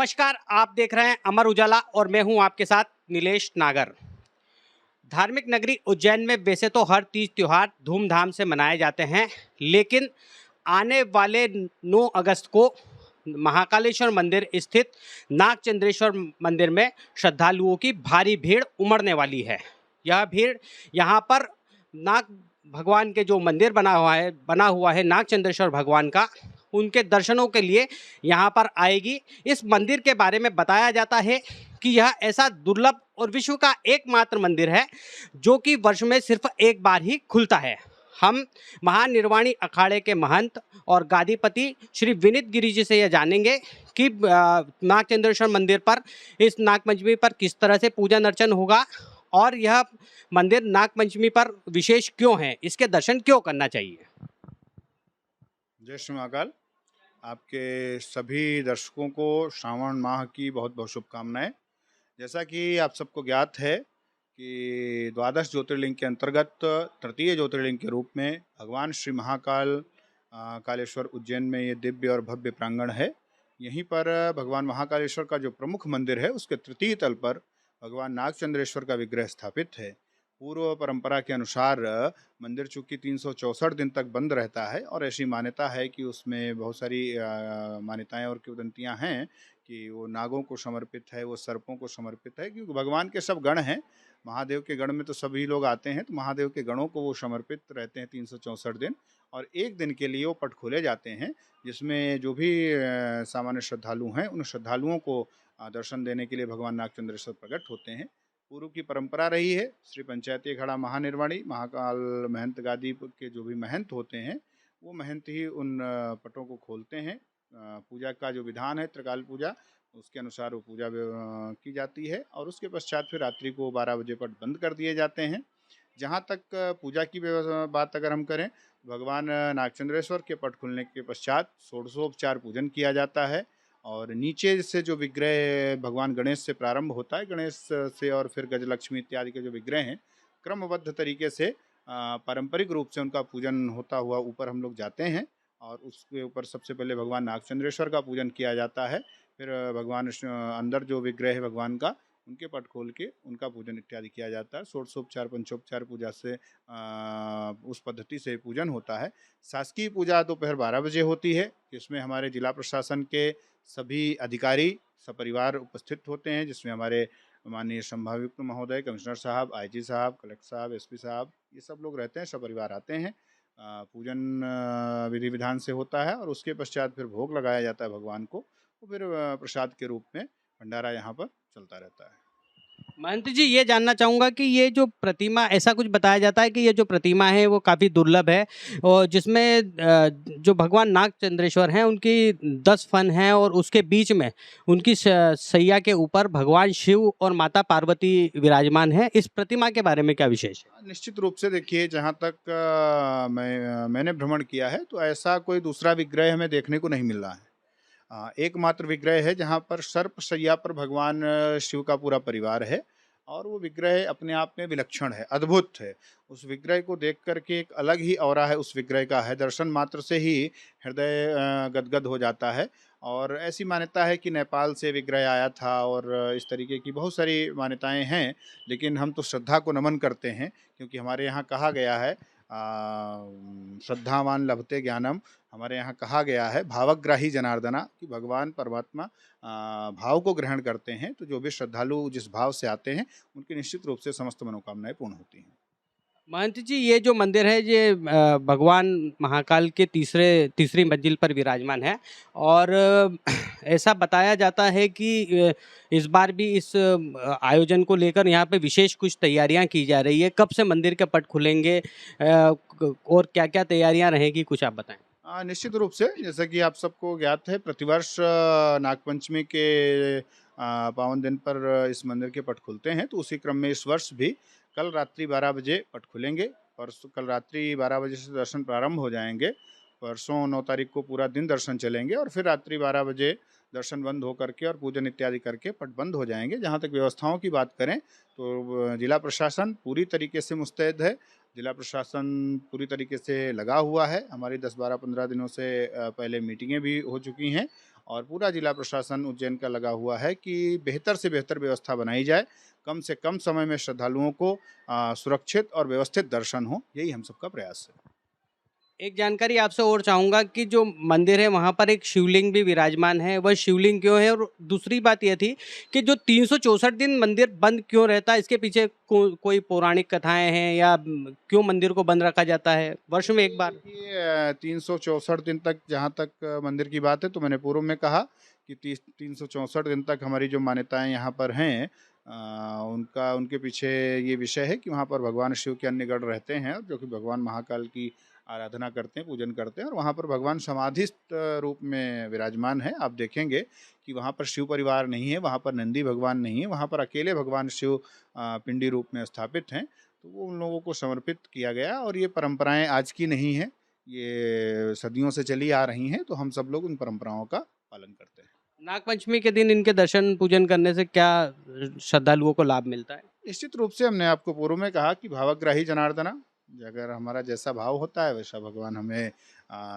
नमस्कार, आप देख रहे हैं अमर उजाला और मैं हूं आपके साथ नीलेश नागर। धार्मिक नगरी उज्जैन में वैसे तो हर तीज त्योहार धूमधाम से मनाए जाते हैं, लेकिन आने वाले 9 अगस्त को महाकालेश्वर मंदिर स्थित नागचंद्रेश्वर मंदिर में श्रद्धालुओं की भारी भीड़ उमड़ने वाली है। यह भीड़ यहाँ पर नाग भगवान के जो मंदिर बना हुआ है नागचंद्रेश्वर भगवान का, उनके दर्शनों के लिए यहाँ पर आएगी। इस मंदिर के बारे में बताया जाता है कि यह ऐसा दुर्लभ और विश्व का एकमात्र मंदिर है जो कि वर्ष में सिर्फ एक बार ही खुलता है। हम महानिर्वाणी अखाड़े के महंत और गादीपति श्री विनीत गिरी जी से यह जानेंगे कि नागचंद्रेश्वर मंदिर पर इस नागपंचमी पर किस तरह से पूजन अर्चन होगा और यह मंदिर नागपंचमी पर विशेष क्यों है, इसके दर्शन क्यों करना चाहिए। जय श्री महाकाल। आपके सभी दर्शकों को श्रावण माह की बहुत बहुत शुभकामनाएं। जैसा कि आप सबको ज्ञात है कि द्वादश ज्योतिर्लिंग के अंतर्गत तृतीय ज्योतिर्लिंग के रूप में भगवान श्री महाकाल कालेश्वर उज्जैन में ये दिव्य और भव्य प्रांगण है। यहीं पर भगवान महाकालेश्वर का जो प्रमुख मंदिर है उसके तृतीय तल पर भगवान नागचंद्रेश्वर का विग्रह स्थापित है। पूर्व परंपरा के अनुसार मंदिर चूँकि 364 दिन तक बंद रहता है और ऐसी मान्यता है कि उसमें बहुत सारी मान्यताएं और किंवदंतियां हैं कि वो नागों को समर्पित है, वो सर्पों को समर्पित है, क्योंकि भगवान के सब गण हैं। महादेव के गण में तो सभी लोग आते हैं, तो महादेव के गणों को वो समर्पित रहते हैं 364 दिन। और एक दिन के लिए वो पट खोले जाते हैं जिसमें जो भी सामान्य श्रद्धालु हैं उन श्रद्धालुओं को दर्शन देने के लिए भगवान नागचंद्रेश्वर प्रकट होते हैं। पूर्व की परंपरा रही है। श्री पंचायती अखाड़ा महानिर्वाणी महाकाल महंत गादी के जो भी महंत होते हैं वो महंत ही उन पटों को खोलते हैं। पूजा का जो विधान है त्रिकाल पूजा, उसके अनुसार वो पूजा की जाती है और उसके पश्चात फिर रात्रि को 12 बजे पट बंद कर दिए जाते हैं। जहाँ तक पूजा की बात अगर हम करें, भगवान नागचंद्रेश्वर के पट खुलने के पश्चात षोडशोपचार पूजन किया जाता है और नीचे से जो विग्रह भगवान गणेश से प्रारंभ होता है, गणेश से और फिर गजलक्ष्मी इत्यादि के जो विग्रह हैं क्रमबद्ध तरीके से पारंपरिक रूप से उनका पूजन होता हुआ ऊपर हम लोग जाते हैं और उसके ऊपर सबसे पहले भगवान नागचंद्रेश्वर का पूजन किया जाता है। फिर भगवान अंदर जो विग्रह है भगवान का उनके पट खोल के उनका पूजन इत्यादि किया जाता है। षोडशोपचार पंचोपचार पूजा से उस पद्धति से पूजन होता है। शासकीय पूजा दोपहर 12 बजे होती है, जिसमें हमारे जिला प्रशासन के सभी अधिकारी सपरिवार उपस्थित होते हैं, जिसमें हमारे माननीय संभागायुक्त महोदय, कमिश्नर साहब, आईजी साहब, कलेक्टर साहब, एसपी साहब, ये सब लोग रहते हैं, सपरिवार आते हैं। पूजन विधि विधान से होता है और उसके पश्चात फिर भोग लगाया जाता है भगवान को, तो फिर प्रसाद के रूप में भंडारा यहाँ पर चलता रहता है। महंत जी, ये जानना चाहूँगा कि ये जो प्रतिमा, ऐसा कुछ बताया जाता है कि ये जो प्रतिमा है वो काफ़ी दुर्लभ है और जिसमें जो भगवान नागचंद्रेश्वर हैं उनकी 10 फन हैं और उसके बीच में उनकी सैया के ऊपर भगवान शिव और माता पार्वती विराजमान है। इस प्रतिमा के बारे में क्या विशेष है? निश्चित रूप से देखिए, जहाँ तक मैंने भ्रमण किया है तो ऐसा कोई दूसरा विग्रह हमें देखने को नहीं मिल रहा है। एकमात्र विग्रह है जहाँ पर सर्प शैया पर भगवान शिव का पूरा परिवार है और वो विग्रह अपने आप में विलक्षण है, अद्भुत है। उस विग्रह को देख करके एक अलग ही ऑरा है उस विग्रह का है, दर्शन मात्र से ही हृदय गदगद हो जाता है। और ऐसी मान्यता है कि नेपाल से विग्रह आया था और इस तरीके की बहुत सारी मान्यताएं हैं, लेकिन हम तो श्रद्धा को नमन करते हैं, क्योंकि हमारे यहाँ कहा गया है श्रद्धावान लभते ज्ञानम। हमारे यहाँ कहा गया है भावग्राही जनार्दना, कि भगवान परमात्मा भाव को ग्रहण करते हैं, तो जो भी श्रद्धालु जिस भाव से आते हैं उनकी निश्चित रूप से समस्त मनोकामनाएं पूर्ण होती हैं। महंत जी, ये जो मंदिर है ये भगवान महाकाल के तीसरी मंजिल पर विराजमान है और ऐसा बताया जाता है कि इस बार भी इस आयोजन को लेकर यहाँ पे विशेष कुछ तैयारियां की जा रही है। कब से मंदिर के पट खुलेंगे और क्या क्या तैयारियां रहेगी, कुछ आप बताएं। निश्चित रूप से, जैसा कि आप सबको ज्ञात है, प्रतिवर्ष नागपंचमी के पावन दिन पर इस मंदिर के पट खुलते हैं, तो उसी क्रम में इस वर्ष भी कल रात्रि 12 बजे पट खुलेंगे। परसों कल रात्रि 12 बजे से दर्शन प्रारंभ हो जाएंगे। परसों 9 तारीख को पूरा दिन दर्शन चलेंगे और फिर रात्रि 12 बजे दर्शन बंद हो करके और पूजन इत्यादि करके पट बंद हो जाएंगे। जहाँ तक व्यवस्थाओं की बात करें तो जिला प्रशासन पूरी तरीके से मुस्तैद है। जिला प्रशासन पूरी तरीके से लगा हुआ है। हमारी 10, 12, 15 दिनों से पहले मीटिंगें भी हो चुकी हैं और पूरा जिला प्रशासन उज्जैन का लगा हुआ है कि बेहतर से बेहतर व्यवस्था बनाई जाए, कम से कम समय में श्रद्धालुओं को सुरक्षित और व्यवस्थित दर्शन हो, यही हम सबका प्रयास है। एक जानकारी आपसे और चाहूँगा कि जो मंदिर है वहाँ पर एक शिवलिंग भी विराजमान है, वह शिवलिंग क्यों है? और दूसरी बात ये थी कि जो 364 दिन मंदिर बंद क्यों रहता है? इसके पीछे कोई पौराणिक कथाएँ हैं या क्यों मंदिर को बंद रखा जाता है वर्ष में एक बार? देखिए 364 दिन तक, जहाँ तक मंदिर की बात है, तो मैंने पूर्व में कहा कि 364 दिन तक हमारी जो मान्यताएं यहाँ पर हैं, उनके पीछे ये विषय है कि वहाँ पर भगवान शिव के अन्य गण रहते हैं, जो कि भगवान महाकाल की आराधना करते हैं, पूजन करते हैं, और वहाँ पर भगवान समाधिस्थ रूप में विराजमान है। आप देखेंगे कि वहाँ पर शिव परिवार नहीं है, वहाँ पर नंदी भगवान नहीं है, वहाँ पर अकेले भगवान शिव पिंडी रूप में स्थापित हैं। तो वो उन लोगों को समर्पित किया गया, और ये परंपराएं आज की नहीं है, ये सदियों से चली आ रही हैं, तो हम सब लोग उन परंपराओं का पालन करते हैं। नागपंचमी के दिन इनके दर्शन पूजन करने से क्या श्रद्धालुओं को लाभ मिलता है? निश्चित रूप से हमने आपको पूर्व में कहा कि भावग्राही जनार्दना, अगर हमारा जैसा भाव होता है वैसा भगवान हमें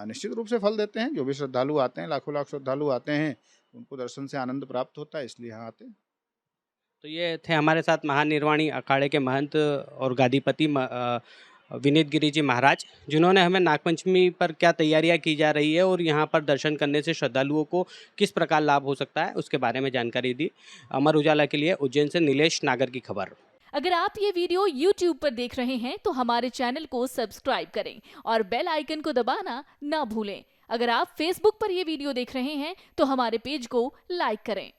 निश्चित रूप से फल देते हैं। जो भी श्रद्धालु आते हैं, लाखों लाख श्रद्धालु आते हैं, उनको दर्शन से आनंद प्राप्त होता है, इसलिए यहाँ आते हैं। तो ये थे हमारे साथ महानिर्वाणी अखाड़े के महंत और गादीपति विनीत गिरी जी महाराज, जिन्होंने हमें नागपंचमी पर क्या तैयारियां की जा रही है और यहाँ पर दर्शन करने से श्रद्धालुओं को किस प्रकार लाभ हो सकता है उसके बारे में जानकारी दी। अमर उजाला के लिए उज्जैन से नीलेश नागर की खबर। अगर आप ये वीडियो YouTube पर देख रहे हैं तो हमारे चैनल को सब्सक्राइब करें और बेल आइकन को दबाना ना भूलें। अगर आप Facebook पर ये वीडियो देख रहे हैं तो हमारे पेज को लाइक करें।